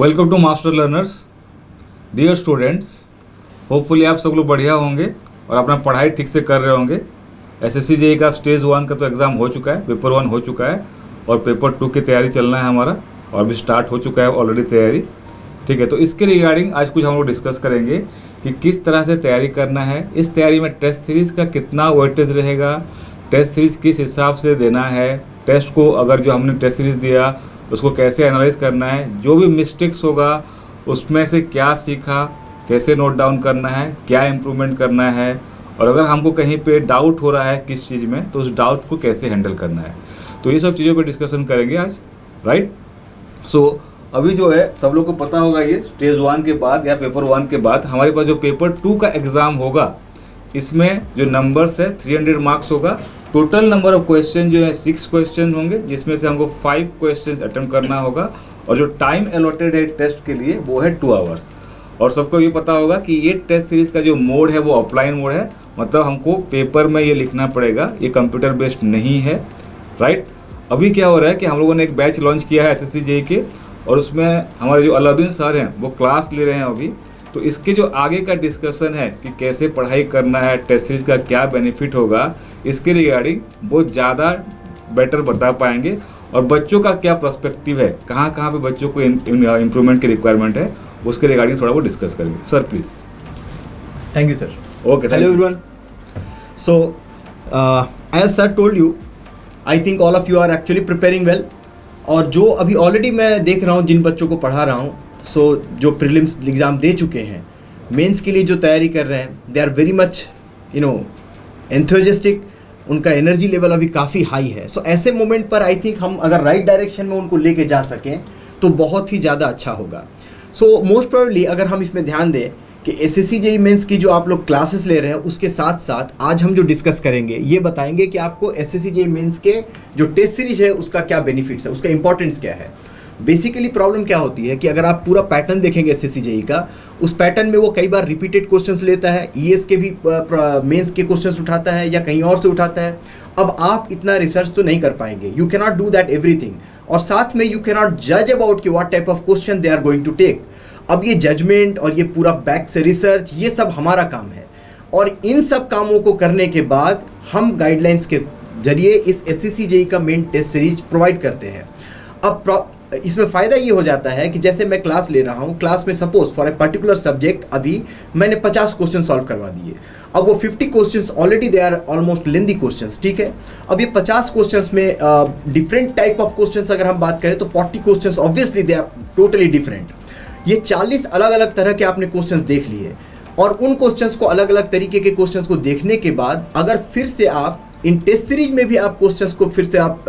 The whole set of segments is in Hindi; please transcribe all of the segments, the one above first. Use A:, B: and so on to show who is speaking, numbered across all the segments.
A: Welcome to Master Learners. Dear students, hopefully आप सब लोग बढ़िया होंगे और अपना पढ़ाई ठीक से कर रहे होंगे। एसएससी जेईई का स्टेज 1 का तो एग्ज़ाम हो चुका है, पेपर 1 हो चुका है और पेपर 2 की तैयारी चलना है हमारा, और भी स्टार्ट हो चुका है ऑलरेडी तैयारी। ठीक है, तो इसके रिगार्डिंग आज कुछ हम लोग डिस्कस करेंगे कि किस तरह से तैयारी करना है। इस तैयारी में टेस्ट सीरीज़ का कितना वेटेज रहेगा, टेस्ट सीरीज़ किस हिसाब से देना है, टेस्ट को अगर जो हमने टेस्ट सीरीज़ दिया उसको कैसे एनालाइज करना है, जो भी मिस्टेक्स होगा उसमें से क्या सीखा, कैसे नोट डाउन करना है, क्या इम्प्रूवमेंट करना है, और अगर हमको कहीं पे डाउट हो रहा है किस चीज़ में तो उस डाउट को कैसे हैंडल करना है। तो ये सब चीज़ों पे डिस्कशन करेंगे आज, राइट। सो अभी जो है सब लोग को पता होगा, ये स्टेज 1 के बाद या पेपर 1 के बाद हमारे पास जो पेपर 2 का एग्ज़ाम होगा, इसमें जो नंबर्स है 300 मार्क्स होगा। टोटल नंबर ऑफ क्वेश्चन जो है 6 क्वेश्चन होंगे, जिसमें से हमको 5 क्वेश्चन अटेम्प्ट करना होगा, और जो टाइम अलॉटेड है टेस्ट के लिए वो है 2 आवर्स। और सबको ये पता होगा कि ये टेस्ट सीरीज़ का जो मोड है वो ऑफलाइन मोड है, मतलब हमको पेपर में ये लिखना पड़ेगा, ये कंप्यूटर बेस्ड नहीं है, राइट। अभी क्या हो रहा है कि हम लोगों ने एक बैच लॉन्च किया है एसएससी जेईई के, और उसमें हमारे जो अलाउद्दीन सर हैं वो क्लास ले रहे हैं अभी। तो इसके जो आगे का डिस्कशन है कि कैसे पढ़ाई करना है, टेस्ट सीरीज़ का क्या बेनिफिट होगा, इसके रिगार्डिंग बहुत ज़्यादा बेटर बता पाएंगे। और बच्चों का क्या पर्सपेक्टिव है, कहाँ कहाँ पे बच्चों को इम्प्रूवमेंट की रिक्वायरमेंट है, उसके रिगार्डिंग थोड़ा वो डिस्कस करेंगे। Sir please.
B: Thank you, sir.
A: Okay, thank
B: Hello,
A: you.
B: everyone. So, as sir told you, I think all of you are actually preparing well. और जो अभी ऑलरेडी मैं देख रहा हूँ जिन बच्चों को पढ़ा रहा हूँ, जो प्रीलिम्स एग्ज़ाम दे चुके हैं, मेंस के लिए जो तैयारी कर रहे हैं, they are very much enthusiastic. उनका एनर्जी लेवल अभी काफ़ी हाई है। सो ऐसे मोमेंट पर आई थिंक हम अगर राइट डायरेक्शन में उनको लेके जा सकें तो बहुत ही ज़्यादा अच्छा होगा। सो मोस्ट प्रोबेबली अगर हम इसमें ध्यान दें कि एसएससी जेईई मेंस की जो आप लोग क्लासेस ले रहे हैं, उसके साथ साथ आज हम जो डिस्कस करेंगे ये बताएंगे कि आपको एसएससी जेईई मेंस के जो टेस्ट सीरीज है उसका क्या बेनिफिट्स है, उसका इंपॉर्टेंस क्या है। बेसिकली प्रॉब्लम क्या होती है कि अगर आप पूरा पैटर्न देखेंगे एसएससी जेईई का, उस पैटर्न में वो कई बार रिपीटेड क्वेश्चंस लेता है, ईएस के भी मेंस के क्वेश्चंस उठाता है या कहीं और से उठाता है। अब आप इतना रिसर्च तो नहीं कर पाएंगे, you cannot do that everything, और साथ में यू कैनॉट जज अबाउट कि what type of question they are going to take. अब ये जजमेंट और ये पूरा बैक से रिसर्च, ये सब हमारा काम है, और इन सब कामों को करने के बाद हम गाइडलाइंस के जरिए इस एसएससी जेईई का मेन टेस्ट सीरीज प्रोवाइड करते हैं। अब इसमें फ़ायदा ये हो जाता है कि जैसे मैं क्लास ले रहा हूँ, क्लास में suppose for a particular subject अभी मैंने 50 क्वेश्चन सॉल्व करवा दिए। अब वो 50 questions already they are almost lengthy questions, ठीक है। अब ये 50 क्वेश्चंस में डिफरेंट टाइप ऑफ क्वेश्चंस अगर हम बात करें तो 40 questions obviously they are totally different. ये 40 अलग अलग तरह के आपने क्वेश्चंस देख लिए, और उन क्वेश्चंस को अलग अलग तरीके के क्वेश्चंस को देखने के बाद अगर फिर से आप इन टेस्ट सीरीज में भी आप क्वेश्चंस को फिर से आप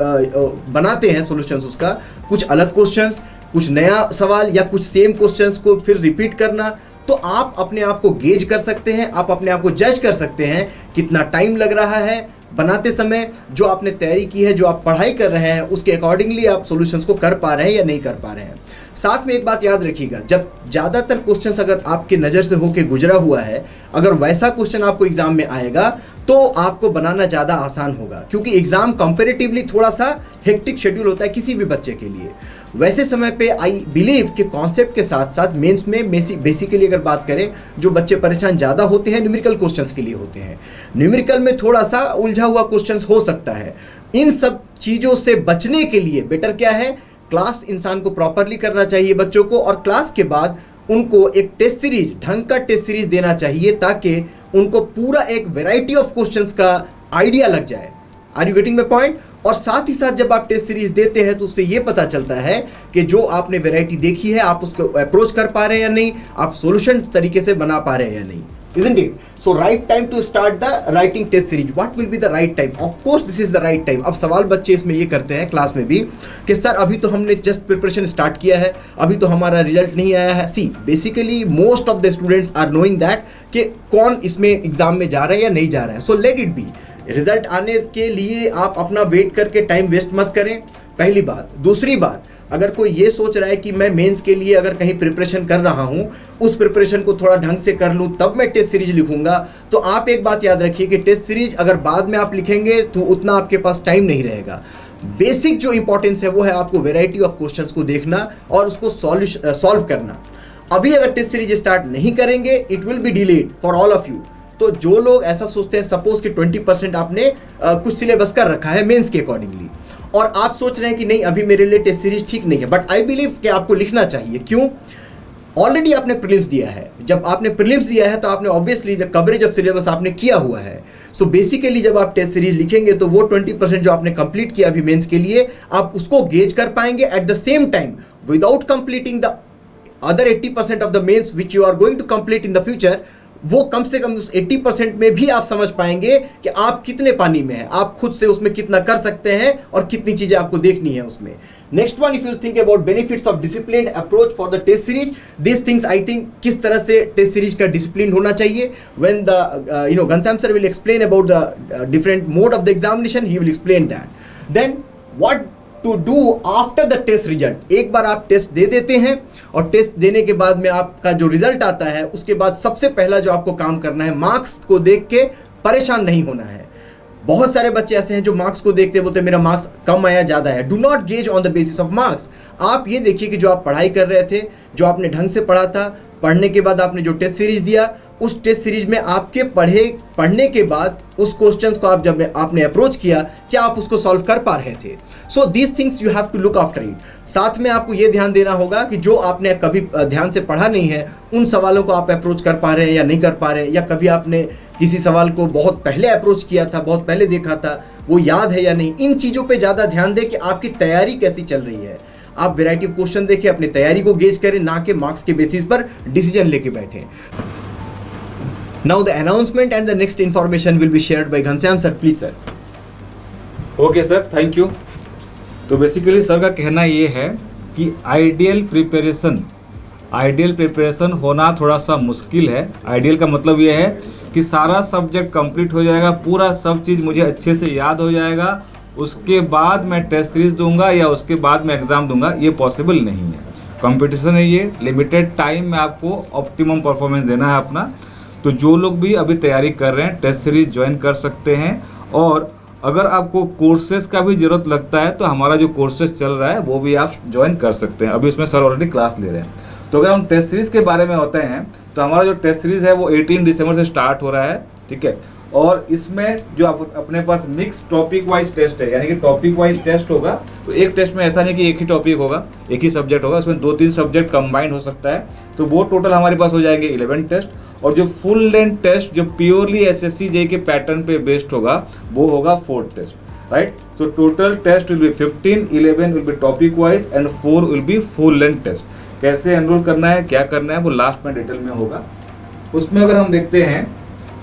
B: बनाते हैं सॉल्यूशंस, उसका कुछ अलग क्वेश्चंस, कुछ नया सवाल या कुछ सेम क्वेश्चंस को फिर रिपीट करना, तो आप अपने आप को गेज कर सकते हैं, आप अपने आप को जज कर सकते हैं कितना टाइम लग रहा है बनाते समय। जो आपने तैयारी की है, जो आप पढ़ाई कर रहे हैं, उसके अकॉर्डिंगली आप सॉल्यूशंस को कर पा रहे हैं या नहीं कर पा रहे हैं। साथ में एक बात याद रखिएगा, जब ज़्यादातर क्वेश्चंस अगर आपके नज़र से होके गुजरा हुआ है, अगर वैसा क्वेश्चन आपको एग्जाम में आएगा तो आपको बनाना ज़्यादा आसान होगा, क्योंकि एग्जाम कंपैरेटिवली थोड़ा सा हेक्टिक शेड्यूल होता है किसी भी बच्चे के लिए। वैसे समय पे आई बिलीव कि कॉन्सेप्ट के साथ साथ मेंस में बेसिकली अगर बात करें, जो बच्चे परेशान ज़्यादा होते हैं न्यूमेरिकल क्वेश्चंस के लिए होते हैं। न्यूमेरिकल में थोड़ा सा उलझा हुआ क्वेश्चंस हो सकता है। इन सब चीज़ों से बचने के लिए बेटर क्या है, क्लास इंसान को प्रॉपरली करना चाहिए बच्चों को, और क्लास के बाद उनको एक टेस्ट सीरीज, ढंग का टेस्ट सीरीज देना चाहिए ताकि उनको पूरा एक वैरायटी ऑफ क्वेश्चंस का आइडिया लग जाए। Are you getting my point? और साथ ही साथ जब आप टेस्ट सीरीज देते हैं तो उससे ये पता चलता है कि जो आपने वैरायटी देखी है आप उसको अप्रोच कर पा रहे हैं या नहीं, आप सॉल्यूशन तरीके से बना पा रहे हैं या नहीं, isn't it? So right time to start the writing test series. What will be the right time? Of course this is the right time. अब सवाल बच्चे इसमें ये करते हैं क्लास में भी कि सर अभी तो हमने जस्ट प्रिपरेशन स्टार्ट किया है, अभी तो हमारा रिजल्ट नहीं आया है। See basically most of the students are knowing that कि कौन इसमें एग्जाम में जा रहा है या नहीं जा रहा है। So let it be. Result आने के लिए आप अपना वेट करके टाइम वेस्ट मत करें, पहली बात। दूसरी बात, अगर कोई ये सोच रहा है कि मैं मेंस के लिए अगर कहीं प्रिपरेशन कर रहा हूँ, उस प्रिपरेशन को थोड़ा ढंग से कर लूँ तब मैं टेस्ट सीरीज लिखूंगा, तो आप एक बात याद रखिए कि टेस्ट सीरीज अगर बाद में आप लिखेंगे तो उतना आपके पास टाइम नहीं रहेगा। बेसिक जो इंपॉर्टेंस है वो है आपको वैरायटी ऑफ क्वेश्चंस को देखना और उसको सॉल्व करना। अभी अगर टेस्ट सीरीज स्टार्ट नहीं करेंगे, it will be delayed for all of you. तो जो लोग ऐसा सोचते हैं, सपोज कि 20% आपने कुछ सिलेबस कर रखा है मेंस के अकॉर्डिंगली, और आप सोच रहे हैं कि नहीं अभी मेरे लिए टेस्ट सीरीज ठीक नहीं है, बट आई बिलीव कि आपको लिखना चाहिए। क्यों? ऑलरेडी आपने प्रीलिम्स दिया है। जब आपने प्रीलिम्स दिया है तो आपने obviously the coverage of syllabus आपने किया हुआ है। सो बेसिकली जब आप टेस्ट सीरीज लिखेंगे तो वो 20% जो आपने कंप्लीट किया अभी मेंस के लिए, आप उसको गेज कर पाएंगे। At the same time without completing the other 80% of the mains which you are going to complete in the future, वो कम से कम उस 80% में भी आप समझ पाएंगे कि आप कितने पानी में हैं, आप खुद से उसमें कितना कर सकते हैं और कितनी चीजें आपको देखनी है उसमें। Next one, if you think about benefits of disciplined approach for the test series, this things I think किस तरह से टेस्ट सीरीज का डिसिप्लिन होना चाहिए। When the Ghanshyam sir will explain about the different mode of the examination, he will explain that. Then what to do after the test result. एक बार आप टेस्ट दे देते हैं और टेस्ट देने के बाद में आपका जो रिजल्ट आता है, उसके बाद सबसे पहला जो आपको काम करना है, मार्क्स को देख के परेशान नहीं होना है। बहुत सारे बच्चे ऐसे हैं जो मार्क्स को देखते बोलते मेरा मार्क्स कम आया ज़्यादा है। Do not gauge on the basis of marks. आप ये देखिए कि जो आप पढ़ाई कर रहे थे, जो आपने ढंग से पढ़ा था, पढ़ने के बाद आपने जो टेस्ट सीरीज दिया, उस टेस्ट सीरीज में आपके पढ़ने के बाद उस क्वेश्चंस को आप जब आपने अप्रोच किया, क्या आप उसको सॉल्व कर पा रहे थे। So these things you have to look after it. साथ में आपको ये ध्यान देना होगा कि जो आपने कभी ध्यान से पढ़ा नहीं है, उन सवालों को आप अप्रोच कर पा रहे हैं या नहीं कर पा रहे हैं, या कभी आपने किसी सवाल को बहुत पहले अप्रोच किया था, बहुत पहले देखा था, वो याद है या नहीं। इन चीज़ों पर ज़्यादा ध्यान दें कि आपकी तैयारी कैसी चल रही है। आप वैरायटी ऑफ क्वेश्चन देखें, अपनी तैयारी को गेज करें, ना कि मार्क्स के बेसिस पर डिसीजन लेके बैठें। Now the announcement and the next information will be shared by Ghanshyam sir. Please sir.
A: Okay sir, thank you. तो बेसिकली सर का कहना ये है कि आइडियल प्रिपरेशन होना थोड़ा सा मुश्किल है। आइडियल का मतलब ये है कि सारा सब्जेक्ट कंप्लीट हो जाएगा, पूरा सब चीज़ मुझे अच्छे से याद हो जाएगा, उसके बाद मैं टेस्ट सीरीज दूंगा या उसके बाद मैं एग्ज़ाम दूंगा, ये पॉसिबल नहीं है। कंपटीशन है ये, लिमिटेड टाइम में आपको ऑप्टिमम परफॉर्मेंस देना है अपना। तो जो लोग भी अभी तैयारी कर रहे हैं, टेस्ट सीरीज ज्वाइन कर सकते हैं। और अगर आपको कोर्सेज का भी ज़रूरत लगता है तो हमारा जो कोर्सेज चल रहा है वो भी आप ज्वाइन कर सकते हैं। अभी उसमें सर ऑलरेडी क्लास ले रहे हैं। तो अगर हम टेस्ट सीरीज़ के बारे में होते हैं तो हमारा जो टेस्ट सीरीज़ है वो 18 दिसंबर से स्टार्ट हो रहा है, ठीक है। और इसमें जो अपने पास मिक्स टॉपिक वाइज टेस्ट है, यानी कि टॉपिक वाइज टेस्ट होगा। तो एक टेस्ट में ऐसा नहीं कि एक ही टॉपिक होगा, एक ही सब्जेक्ट होगा, उसमें 2-3 सब्जेक्ट कंबाइंड हो सकता है। तो वो टोटल हमारे पास हो जाएंगे 11 टेस्ट। और जो फुल लेंथ टेस्ट जो प्योरली एसएससी जेईई के पैटर्न पे बेस्ड होगा वो होगा 4 test, right. So total test will be 15, 11 will be topic wise and 4 will be full length test. कैसे एनरोल करना है, क्या करना है, वो लास्ट में डिटेल में होगा। उसमें अगर हम देखते हैं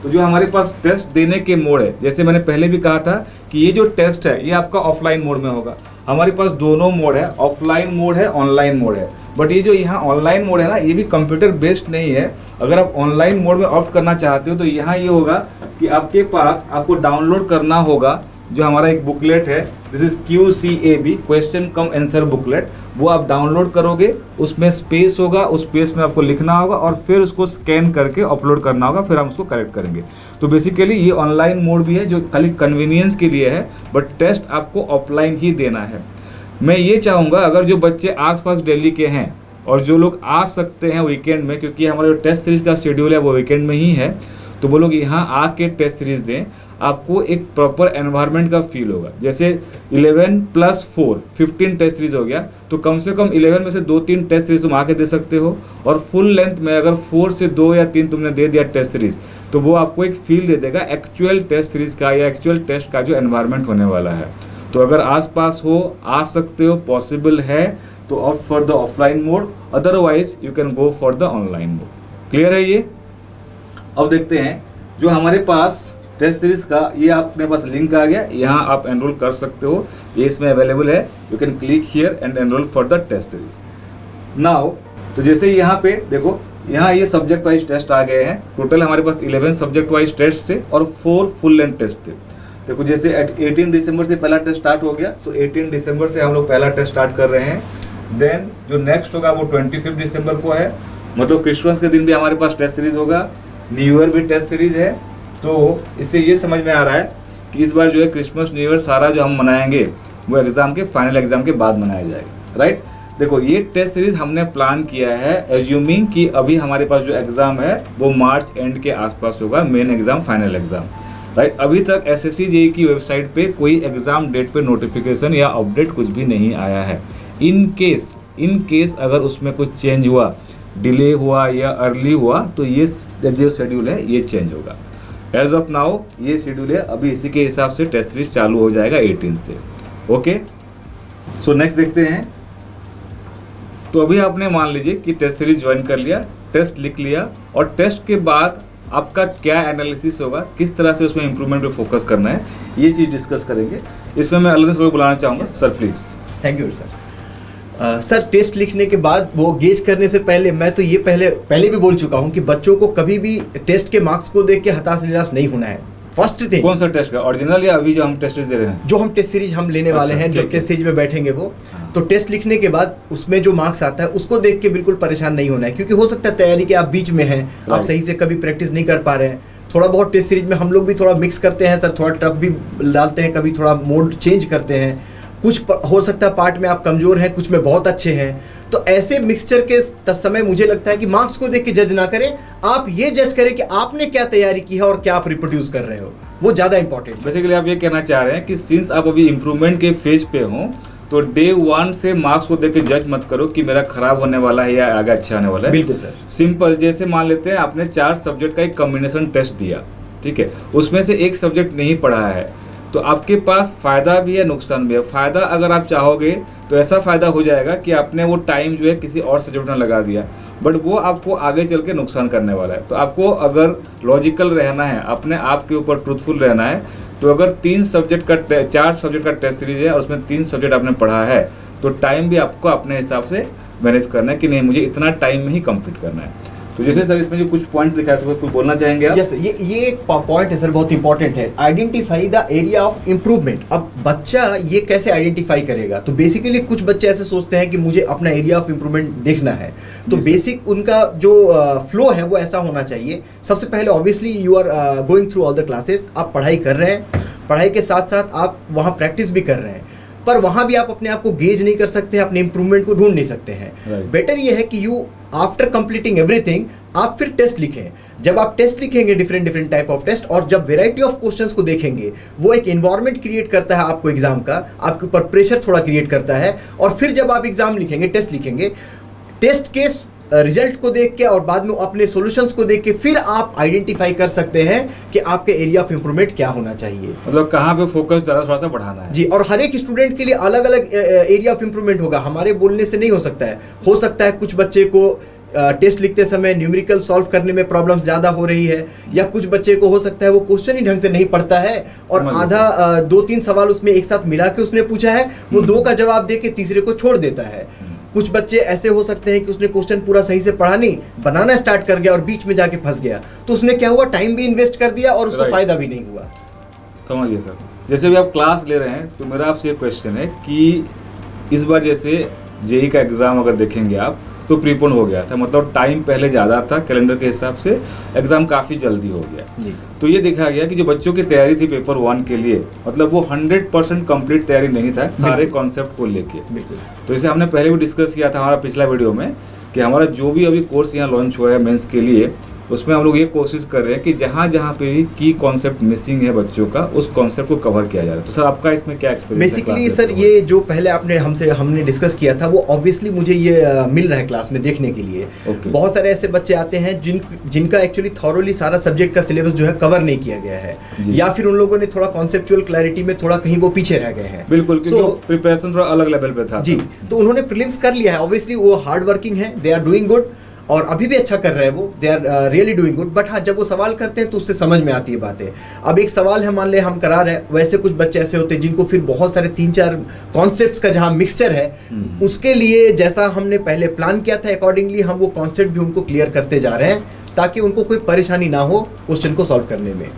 A: तो जो हमारे पास टेस्ट देने के मोड है, जैसे मैंने पहले भी कहा था कि ये जो टेस्ट है ये आपका ऑफलाइन मोड में होगा। हमारे पास दोनों मोड है, ऑफलाइन मोड है, ऑनलाइन मोड है। बट ये जो यहाँ ऑनलाइन मोड है ना, ये भी कंप्यूटर बेस्ड नहीं है। अगर आप ऑनलाइन मोड में ऑप्ट करना चाहते हो तो यहाँ ये होगा कि आपके पास आपको डाउनलोड करना होगा जो हमारा एक बुकलेट है, this is QCAB, question come answer booklet. वो आप डाउनलोड करोगे, उसमें स्पेस होगा, उस स्पेस में आपको लिखना होगा और फिर उसको स्कैन करके अपलोड करना होगा, फिर हम उसको करेक्ट करेंगे। तो बेसिकली ये ऑनलाइन मोड भी है जो खाली कन्वीनियंस के लिए है, बट टेस्ट आपको ऑफलाइन ही देना है। मैं ये चाहूँगा अगर जो बच्चे आसपास दिल्ली के हैं और जो लोग आ सकते हैं वीकेंड में, क्योंकि हमारा जो टेस्ट सीरीज़ का शेड्यूल है वो वीकेंड में ही है, तो वो लोग यहाँ आके टेस्ट सीरीज़ दें। आपको एक प्रॉपर एनवायरनमेंट का फील होगा। जैसे 11 + 4 15 टेस्ट सीरीज हो गया, तो कम से कम 11 में से 2-3 टेस्ट सीरीज तुम आके दे सकते हो। और फुल लेंथ में अगर 4 से 2 या 3 तुमने दे दिया टेस्ट सीरीज, तो वो आपको एक फील दे देगा एक्चुअल टेस्ट सीरीज का या एक्चुअल टेस्ट का जो एनवायरनमेंट होने वाला है। तो अगर आसपास हो, आ सकते हो, पॉसिबल है, तो opt for the offline mode, otherwise you can go for the online mode. Clear है ये? अब देखते हैं जो हमारे पास टेस्ट सीरीज का, ये अपने पास लिंक आ गया, यहाँ आप एनरोल कर सकते हो, ये इसमें अवेलेबल है। You can click here and enrol for the test series now. तो जैसे यहाँ पे देखो, यहाँ ये सब्जेक्ट वाइज टेस्ट आ गए हैं। टोटल हमारे पास 11 सब्जेक्ट वाइज टेस्ट थे और 4 फुल लेंथ टेस्ट थे। देखो जैसे 18 दिसंबर से पहला टेस्ट स्टार्ट हो गया, सो 18 दिसंबर से हम लोग पहला टेस्ट स्टार्ट कर रहे हैं। देन जो नेक्स्ट होगा वो 25 दिसंबर को है, मतलब क्रिसमस के दिन भी हमारे पास टेस्ट सीरीज होगा, न्यू ईयर भी टेस्ट सीरीज है। तो इससे ये समझ में आ रहा है कि इस बार जो है क्रिसमस न्यू ईयर सारा जो हम मनाएंगे वो एग्ज़ाम के फाइनल एग्ज़ाम के बाद मनाया जाएगा, राइट। देखो ये टेस्ट सीरीज हमने प्लान किया है एज्यूमिंग कि अभी हमारे पास जो एग्ज़ाम है वो मार्च एंड के आसपास होगा, main exam final exam, right. अभी तक एसएससी जेईई की वेबसाइट पे कोई एग्ज़ाम डेट पे नोटिफिकेशन या अपडेट कुछ भी नहीं आया है। इन केस अगर उसमें कुछ चेंज हुआ, डिले हुआ या अर्ली हुआ तो ये जो शेड्यूल है ये चेंज होगा। एज ऑफ नाउ ये शेड्यूल है, अभी इसी के हिसाब से टेस्ट सीरीज चालू हो जाएगा 18 से। ओके, सो नेक्स्ट देखते हैं। तो अभी आपने मान लीजिए कि टेस्ट सीरीज ज्वाइन कर लिया, टेस्ट लिख लिया, और टेस्ट के बाद आपका क्या एनालिसिस होगा, किस तरह से उसमें इंप्रूवमेंट पे फोकस करना है, ये चीज़ डिस्कस करेंगे। इसमें मैं अलग से बुलाना चाहूँगा sir, please.
B: Thank you sir. Sir test लिखने के बाद वो गेज करने से पहले मैं तो ये पहले भी बोल चुका हूँ कि बच्चों को कभी भी टेस्ट के मार्क्स को देख के हताश निराश नहीं होना है। फर्स्ट थिंग,
A: कौन सा टेस्ट का, ओरिजिनल या अभी जो हम टेस्ट दे रहे हैं?
B: जो हम टेस्ट सीरीज हम लेने वाले हैं, जब टेस्ट सीरीज में बैठेंगे वो, तो टेस्ट लिखने के बाद उसमें जो मार्क्स आता है उसको देख के बिल्कुल परेशान नहीं होना है, क्योंकि हो सकता है तैयारी के आप बीच में हैं, आप सही से कभी प्रैक्टिस नहीं कर पा रहे हैं। थोड़ा बहुत टेस्ट सीरीज में हम लोग भी थोड़ा मिक्स करते हैं सर, थोड़ा टफ भी डालते हैं, कभी थोड़ा मोड चेंज करते हैं। कुछ हो सकता है पार्ट में आप कमज़ोर हैं, कुछ में बहुत अच्छे हैं। तो ऐसे मिक्सचर के समय मुझे लगता है कि मार्क्स को देख के जज ना करें, आप ये जज करें कि आपने क्या तैयारी की है और क्या आप रिप्रोड्यूस कर रहे हो, वो ज़्यादा इंपॉर्टेंट है।
A: बेसिकली आप ये कहना चाह रहे हैं कि सिंस आप अभी इम्प्रूवमेंट के फेज पे हो तो डे 1 से मार्क्स को देख के जज मत करो कि मेरा खराब होने वाला है या आगे अच्छा होने वाला है।
B: बिल्कुल सर।
A: सिंपल, जैसे मान लेते हैं आपने 4 सब्जेक्ट का एक कॉम्बिनेशन टेस्ट दिया, ठीक है, उसमें से एक सब्जेक्ट नहीं पढ़ा है, तो आपके पास फ़ायदा भी है नुकसान भी है। फ़ायदा अगर आप चाहोगे तो ऐसा फ़ायदा हो जाएगा कि आपने वो टाइम जो है किसी और सब्जेक्ट में लगा दिया, बट वो आपको आगे चल के नुकसान करने वाला है। तो आपको अगर लॉजिकल रहना है, अपने आप के ऊपर ट्रूथफुल रहना है, तो अगर 4 सब्जेक्ट का टेस्ट सीरीज है और उसमें 3 सब्जेक्ट आपने पढ़ा है, तो टाइम भी आपको अपने हिसाब से मैनेज करना है कि नहीं मुझे इतना टाइम में ही कंप्लीट करना है। तो जैसे सर इसमें जो कुछ पॉइंट लिखा है, कुछ बोलना चाहेंगे आप?
B: यस, ये एक पॉइंट है सर, बहुत इंपॉर्टेंट है। Identify the area of improvement. अब बच्चा ये कैसे आइडेंटिफाई करेगा? तो बेसिकली कुछ बच्चे ऐसे सोचते हैं कि मुझे अपना एरिया ऑफ इम्प्रूवमेंट देखना है, तो बेसिक उनका जो फ्लो है वो ऐसा होना चाहिए। सबसे पहले obviously you are going through all the classes, आप पढ़ाई कर रहे हैं, पढ़ाई के साथ साथ आप वहाँ प्रैक्टिस भी कर रहे हैं, पर वहाँ भी आप अपने आप को गेज नहीं कर सकते, अपने इंप्रूवमेंट को ढूंढ नहीं सकते हैं। बेटर ये है कि यू आफ्टर कंप्लीटिंग एवरीथिंग आप फिर टेस्ट लिखें। जब आप टेस्ट लिखेंगे, डिफरेंट टाइप ऑफ टेस्ट, और जब वेराइटी ऑफ क्वेश्चंस को देखेंगे, वो एक एनवायरनमेंट क्रिएट करता है आपको एग्जाम का, आपके ऊपर प्रेशर थोड़ा क्रिएट करता है। और फिर जब आप एग्जाम लिखेंगे, टेस्ट के रिजल्ट को देख के और बाद में अपने सॉल्यूशंस को देख के फिर आप आइडेंटिफाई कर सकते हैं कि आपके एरिया ऑफ इम्प्रूवमेंट क्या होना चाहिए,
A: मतलब कहाँ पे फोकस ज़्यादा थोड़ा सा बढ़ाना है।
B: जी, और हर एक स्टूडेंट के लिए अलग अलग एरिया ऑफ इम्प्रूवमेंट होगा, हमारे बोलने से नहीं हो सकता है। हो सकता है कुछ बच्चे को टेस्ट लिखते समय न्यूमेरिकल सॉल्व करने में प्रॉब्लम्स ज़्यादा हो रही है, या कुछ बच्चे को हो सकता है वो क्वेश्चन ही ढंग से नहीं पढ़ता है और आधा 2-3 सवाल उसमें एक साथ मिला के उसने पूछा है, वो 2 का जवाब दे के तीसरे को छोड़ देता है। कुछ बच्चे ऐसे हो सकते हैं कि उसने क्वेश्चन पूरा सही से पढ़ा नहीं, बनाना स्टार्ट कर गया और बीच में जाके फंस गया, तो उसने क्या हुआ, टाइम भी इन्वेस्ट कर दिया और उसको फायदा भी नहीं हुआ।
A: समझिए सर, जैसे भी आप क्लास ले रहे हैं, तो मेरा आपसे ये क्वेश्चन है कि इस बार जैसे जेईई का एग्ज़ाम अगर देखेंगे आप, तो प्रीपोन हो गया था, मतलब टाइम पहले ज़्यादा था, कैलेंडर के हिसाब से एग्ज़ाम काफ़ी जल्दी हो गया जी। तो ये देखा गया कि जो बच्चों की तैयारी थी पेपर 1 के लिए, मतलब वो 100% कंप्लीट तैयारी नहीं था सारे कॉन्सेप्ट को लेके। तो इसे हमने पहले भी डिस्कस किया था हमारा पिछला वीडियो में कि हमारा जो भी अभी कोर्स यहाँ लॉन्च हुआ है मेंस के लिए, उसमें हम लोग ये कोशिश कर रहे हैं कि जहाँ जहाँ पे भी की कॉन्सेप्ट मिसिंग है बच्चों का, उस कॉन्सेप्ट को कवर किया जा रहा है। तो सर आपका इसमें क्या एक्सपीरियंस है?
B: बेसिकली सर ये जो पहले हमने डिस्कस किया था, वो ऑब्वियसली मुझे ये मिल रहा है क्लास में देखने के लिए। बहुत सारे ऐसे बच्चे आते हैं जिनका एक्चुअली थॉरोली सारा सब्जेक्ट का सिलेबस जो है कवर नहीं किया गया है, या फिर उन लोगों ने थोड़ा कॉन्सेप्चुअल क्लैरिटी में थोड़ा कहीं वो पीछे रह गए हैं।
A: बिल्कुल, क्योंकि प्रिपरेशन थोड़ा अलग लेवल पे था
B: जी। तो उन्होंने प्रीलिम्स कर लिया है, ऑब्वियसली वो हार्ड वर्किंग है, दे आर डूइंग गुड, और अभी भी अच्छा कर रहे हैं वो, they are really doing good. But हाँ, जब वो सवाल करते हैं तो उससे समझ में आती है बातें। अब एक सवाल है, मान ले हम करा रहे हैं, वैसे कुछ बच्चे ऐसे होते हैं जिनको फिर बहुत सारे 3-4 कॉन्सेप्ट्स का जहाँ मिक्सचर है, उसके लिए जैसा हमने पहले प्लान किया था अकॉर्डिंगली हम वो कॉन्सेप्ट भी उनको क्लियर करते जा रहे हैं, ताकि उनको कोई परेशानी ना हो क्वेश्चन को सॉल्व करने में।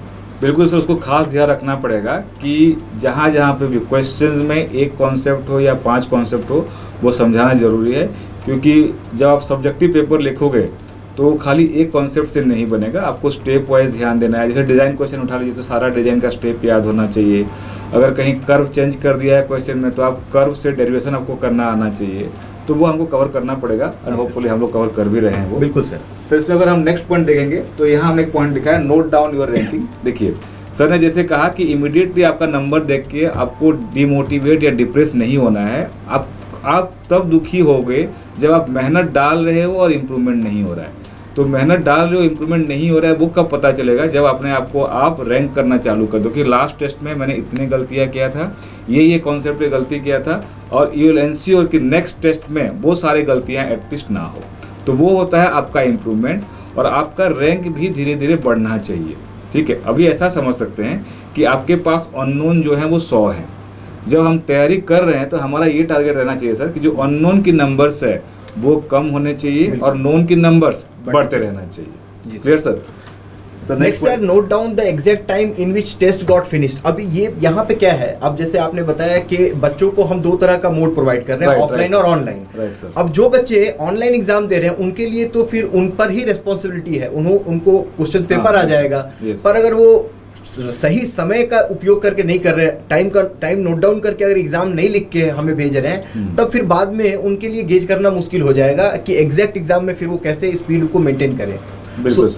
A: बिल्कुल सर, उसको खास ध्यान रखना पड़ेगा कि जहाँ जहाँ पे भी क्वेश्चंस में एक कॉन्सेप्ट हो या 5 कॉन्सेप्ट हो, वो समझाना ज़रूरी है। क्योंकि जब आप सब्जेक्टिव पेपर लिखोगे तो खाली एक कॉन्सेप्ट से नहीं बनेगा, आपको स्टेप वाइज ध्यान देना है। जैसे डिज़ाइन क्वेश्चन उठा लीजिए तो सारा डिज़ाइन का स्टेप याद होना चाहिए। अगर कहीं कर्व चेंज कर दिया है क्वेश्चन में तो आप कर्व से डेरिवेशन आपको करना आना चाहिए, तो वो हमको कवर करना पड़ेगा और होपफुली हम लोग कवर कर भी रहे हैं वो।
B: बिल्कुल सर।
A: तो इसमें अगर हम नेक्स्ट पॉइंट देखेंगे तो यहाँ हमने एक पॉइंट लिखा है नोट डाउन योर रैंकिंग। देखिए सर ने जैसे कहा कि इमीडिएटली आपका नंबर देख के आपको डिमोटिवेट या डिप्रेस नहीं होना है। आप तब दुखी होगे जब आप मेहनत डाल रहे हो और इम्प्रूवमेंट नहीं हो रहा है। तो मेहनत डाल रहे हो, इम्प्रूवमेंट नहीं हो रहा है, वो कब पता चलेगा? जब अपने आप को आप रैंक करना चालू कर दो कि लास्ट टेस्ट में मैंने इतने गलतियाँ किया था, ये कॉन्सेप्ट पे गलती किया था, और यू विल एंश्योर कि नेक्स्ट टेस्ट में वो सारी गलतियाँ एटलीस्ट ना हो। तो वो होता है आपका इम्प्रूवमेंट, और आपका रैंक भी धीरे धीरे बढ़ना चाहिए। ठीक है, अभी ऐसा समझ सकते हैं कि आपके पास अननोन जो है वो 100 है। जब हम तैयारी कर रहे हैं तो हमारा ये टारगेट रहना चाहिए सर कि जो अननोन की नंबर्स है वो कम होने चाहिए और नोन की नंबर्स बढ़ते रहना चाहिए। Clear sir?
B: Next sir, note down the exact time in which test got finished. अभी ये यहाँ पे क्या है, अब जैसे आपने बताया कि बच्चों को हम 2 तरह का मोड प्रोवाइड कर रहे हैं, ऑफलाइन और ऑनलाइन। अब जो बच्चे ऑनलाइन एग्जाम दे रहे हैं उनके लिए तो फिर उन पर ही रेस्पॉन्सिबिलिटी है, उनको क्वेश्चन पेपर आ जाएगा। पर अगर वो सही समय का उपयोग करके नहीं कर रहे हैं, टाइम नोट डाउन करके अगर एग्जाम नहीं लिख के हमें भेज रहे हैं, तब फिर बाद में उनके लिए गेज करना मुश्किल हो जाएगा कि एग्जैक्ट एग्जाम में फिर वो कैसे स्पीड को मेंटेन करें।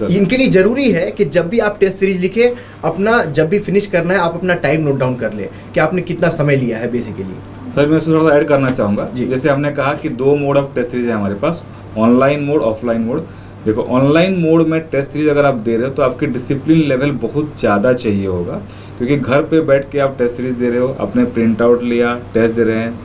B: इनके लिए जरूरी है कि जब भी आप टेस्ट सीरीज लिखे, अपना जब भी फिनिश करना है आप अपना टाइम नोट डाउन कर ले कि आपने कितना समय लिया है बेसिकली।
A: सर मैं थोड़ा सा ऐड करना चाहूँगा। जैसे हमने कहा कि 2 मोड ऑफ टेस्ट सीरीज है हमारे पास, ऑनलाइन मोड, ऑफलाइन मोड। देखो ऑनलाइन मोड में टेस्ट सीरीज अगर आप दे रहे हो तो आपकी डिसिप्लिन लेवल बहुत ज़्यादा चाहिए होगा, क्योंकि घर पे बैठ के आप टेस्ट सीरीज दे रहे हो, अपने प्रिंट आउट लिया, टेस्ट दे रहे हैं,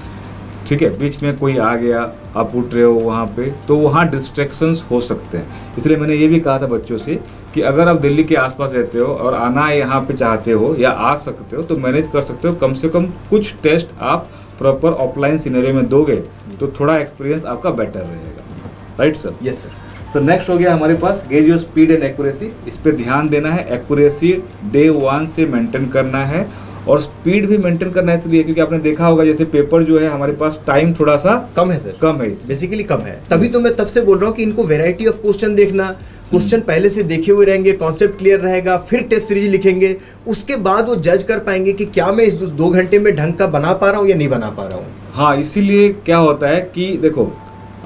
A: ठीक है, बीच में कोई आ गया, आप उठ रहे हो वहाँ पे, तो वहाँ डिस्ट्रैक्शंस हो सकते हैं। इसलिए मैंने ये भी कहा था बच्चों से कि अगर आप दिल्ली के आसपास रहते हो और आना यहाँ पे चाहते हो या आ सकते हो तो मैनेज कर सकते हो। कम से कम कुछ टेस्ट आप प्रॉपर ऑफलाइन सिनेरियो में दोगे तो थोड़ा एक्सपीरियंस आपका बेटर रहेगा। Right sir?
B: Yes sir.
A: तो नेक्स्ट हो गया हमारे पास gauge your speed and accuracy. इस पे ध्यान देना है। एक्यूरेसी डे 1 से मेंटेन करना है, और स्पीड भी मेंटेन करना है इसलिए क्योंकि आपने देखा होगा जैसे पेपर जो है हमारे पास टाइम थोड़ा सा
B: कम है सर,
A: कम है,
B: बेसिकली कम है। तभी तो मैं तब से बोल रहा हूँ कि इनको वेराइटी ऑफ क्वेश्चन देखना, क्वेश्चन पहले से देखे हुए रहेंगे, कॉन्सेप्ट क्लियर रहेगा, फिर टेस्ट सीरीज लिखेंगे, उसके बाद वो जज कर पाएंगे कि क्या मैं इस 2 घंटे में ढंग का बना पा रहा हूँ या नहीं बना पा रहा हूँ।
A: हाँ, इसीलिए क्या होता है कि देखो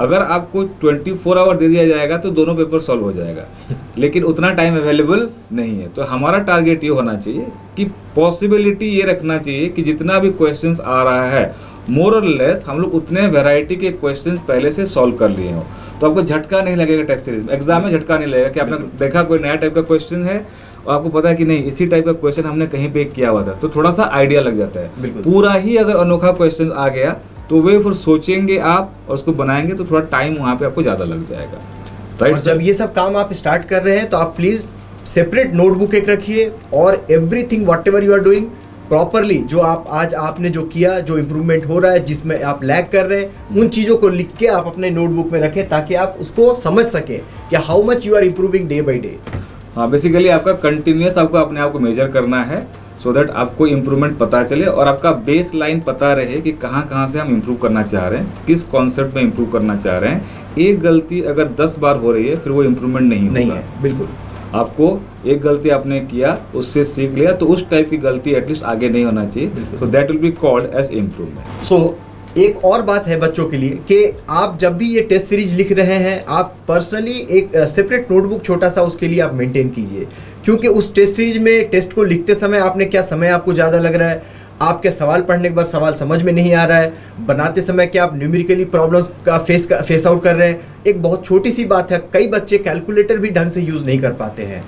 A: अगर आपको 24 आवर दे दिया जाएगा तो दोनों पेपर सॉल्व हो जाएगा, लेकिन उतना टाइम अवेलेबल नहीं है। तो हमारा टारगेट ये होना चाहिए कि पॉसिबिलिटी ये रखना चाहिए कि जितना भी क्वेश्चंस आ रहा है मोर और लेस हम लोग उतने वैरायटी के क्वेश्चंस पहले से सॉल्व कर लिए हो, तो आपको झटका नहीं लगेगा। टेस्ट सीरीज में, एग्जाम में झटका नहीं लगेगा कि आपने देखा कोई नया टाइप का क्वेश्चन है और आपको पता है कि नहीं इसी टाइप का क्वेश्चन हमने कहीं पे किया हुआ था, तो थोड़ा सा आइडिया लग जाता है। पूरा ही अगर अनोखा क्वेश्चन आ गया तो वे फिर सोचेंगे आप और उसको बनाएंगे तो थोड़ा टाइम वहाँ पे आपको ज़्यादा लग जाएगा। राइट?
B: जब ये सब काम आप स्टार्ट कर रहे हैं तो आप प्लीज़ सेपरेट नोटबुक एक रखिए और everything whatever you are doing properly, जो आपने जो किया, जो इम्प्रूवमेंट हो रहा है, जिसमें आप लैग कर रहे हैं, उन चीज़ों को लिख के आप अपने नोटबुक में रखें ताकि आप उसको समझ सकें कि how much you are improving day by day.
A: हाँ, बेसिकली आपका कंटिन्यूस आपको अपने आप को मेजर करना है सो दैट आपको इम्प्रूवमेंट पता चले और आपका बेस लाइन पता रहे कि कहाँ कहाँ से हम इम्प्रूव करना चाह रहे हैं, किस कॉन्सेप्ट में इम्प्रूव करना चाह रहे हैं। एक गलती अगर 10 बार हो रही है फिर वो इम्प्रूवमेंट नहीं है।
B: बिल्कुल,
A: आपको एक गलती आपने किया, उससे सीख लिया, तो उस टाइप की गलती एटलीस्ट आगे नहीं होना चाहिए, तो that will be called as improvement.
B: So एक और बात है बच्चों के लिए कि आप जब भी ये टेस्ट सीरीज लिख रहे हैं, आप पर्सनली एक सेपरेट नोटबुक छोटा सा उसके लिए आप मेंटेन कीजिए, क्योंकि उस टेस्ट सीरीज में टेस्ट को लिखते समय आपने क्या समय आपको ज़्यादा लग रहा है, आपके सवाल पढ़ने के बाद सवाल समझ में नहीं आ रहा है, बनाते समय क्या आप न्यूमेरिकली प्रॉब्लम्स का फेस आउट कर रहे हैं। एक बहुत छोटी सी बात है, कई बच्चे कैलकुलेटर भी ढंग से यूज़ नहीं कर पाते हैं।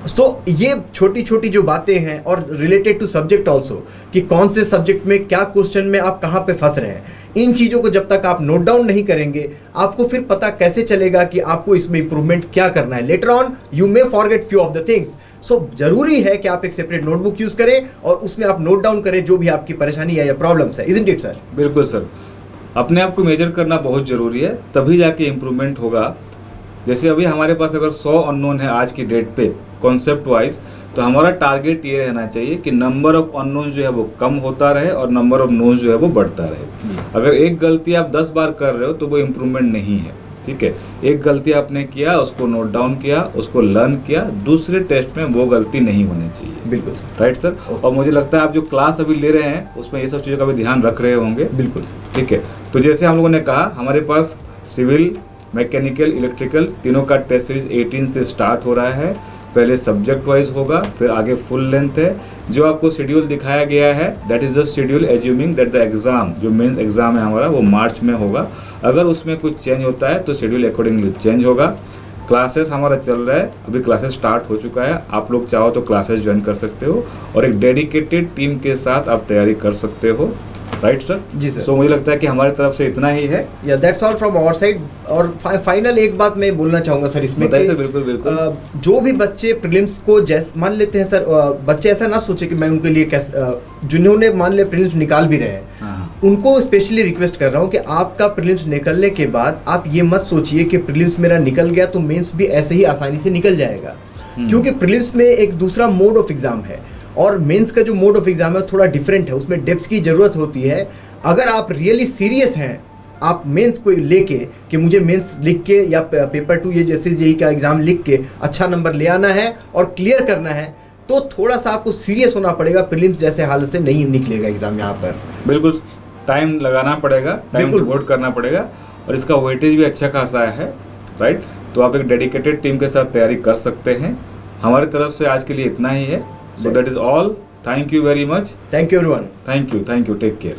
B: तो ये छोटी छोटी जो बातें हैं और रिलेटेड टू सब्जेक्ट ऑल्सो, कि कौन से सब्जेक्ट में क्या क्वेश्चन में आप कहाँ पे फंस रहे हैं, इन चीज़ों को जब तक आप नोट डाउन नहीं करेंगे आपको फिर पता कैसे चलेगा कि आपको इसमें इंप्रूवमेंट क्या करना है। Later on you may forget few of the things. So जरूरी है कि आप एक सेपरेट नोटबुक यूज़ करें और उसमें आप नोट डाउन करें जो भी आपकी परेशानी है या प्रॉब्लम्स है। Isn't it sir?
A: बिल्कुल सर, अपने आप को मेजर करना बहुत ज़रूरी है, तभी जाके इम्प्रूवमेंट होगा। जैसे अभी हमारे पास अगर 100 अननोन है आज की डेट पे कॉन्सेप्ट वाइज, तो हमारा टारगेट ये रहना चाहिए कि नंबर ऑफ अननोन जो है वो कम होता रहे और नंबर ऑफ नोन जो है वो बढ़ता रहे। अगर एक गलती आप 10 बार कर रहे हो तो वो इम्प्रूवमेंट नहीं है। ठीक है, एक गलती आपने किया, उसको नोट डाउन किया, उसको लर्न किया, दूसरे टेस्ट में वो गलती नहीं होनी चाहिए।
B: बिल्कुल सर।
A: Right sir. और मुझे लगता है आप जो क्लास अभी ले रहे हैं उसमें ये सब चीज़ों का भी ध्यान रख रहे होंगे।
B: बिल्कुल।
A: ठीक है, तो जैसे हम लोगों ने कहा हमारे पास सिविल, मैकेनिकल, इलेक्ट्रिकल तीनों का टेस्ट सीरीज 18 से स्टार्ट हो रहा है। पहले सब्जेक्ट वाइज होगा, फिर आगे फुल लेंथ है। जो आपको शेड्यूल दिखाया गया है that is the schedule assuming that the exam, जो मेंस एग्ज़ाम है हमारा वो मार्च में होगा। अगर उसमें कुछ चेंज होता है तो शेड्यूल अकॉर्डिंगली चेंज होगा। क्लासेस हमारा चल रहा है, अभी क्लासेस स्टार्ट हो चुका है। आप लोग चाहो तो क्लासेस ज्वाइन कर सकते हो और एक डेडिकेटेड टीम के साथ आप तैयारी कर सकते हो। Right sir.
B: जी सर।
A: सो मुझे लगता है कि हमारी तरफ से इतना ही है।
B: या that's all from our side. और फाइनल एक बात मैं बोलना चाहूँगा सर इसमें
A: बताइए
B: कि
A: सर। बिल्कुल बिल्कुल।
B: जो भी बच्चे प्रीलिम्स को जैसे मान लेते हैं सर, बच्चे ऐसा ना सोचे कि मैं उनके लिए कैसे, जिन्होंने मान लिया प्रीलिम्स निकाल भी रहे हैं,
A: हाँ।
B: उनको स्पेशली रिक्वेस्ट कर रहा हूँ कि आपका प्रीलिम्स निकलने के बाद आप ये मत सोचिए कि प्रीलिम्स मेरा निकल गया तो मेंस भी ऐसे ही आसानी से निकल जाएगा। क्योंकि प्रीलिम्स में एक दूसरा मोड ऑफ एग्जाम है और मेंस का जो मोड ऑफ एग्जाम है थोड़ा डिफरेंट है, उसमें डेप्थ की ज़रूरत होती है। अगर आप रियली सीरियस हैं आप मेंस को लेके कि मुझे मेंस लिख के या पेपर 2 ये जैसे जेई का एग्ज़ाम लिख के अच्छा नंबर ले आना है और क्लियर करना है, तो थोड़ा सा आपको सीरियस होना पड़ेगा। प्रीलिम्स जैसे हालत से नहीं निकलेगा एग्ज़ाम यहाँ पर।
A: बिल्कुल टाइम लगाना पड़ेगा, टाइम
B: बिल्कुल।
A: डिवोट करना पड़ेगा और इसका वेटेज भी अच्छा खासा है। राइट, तो आप एक डेडिकेटेड टीम के साथ तैयारी कर सकते हैं। हमारी तरफ से आज के लिए इतना ही है। So that is all. Thank you very much.
B: Thank you everyone.
A: Thank you, take care.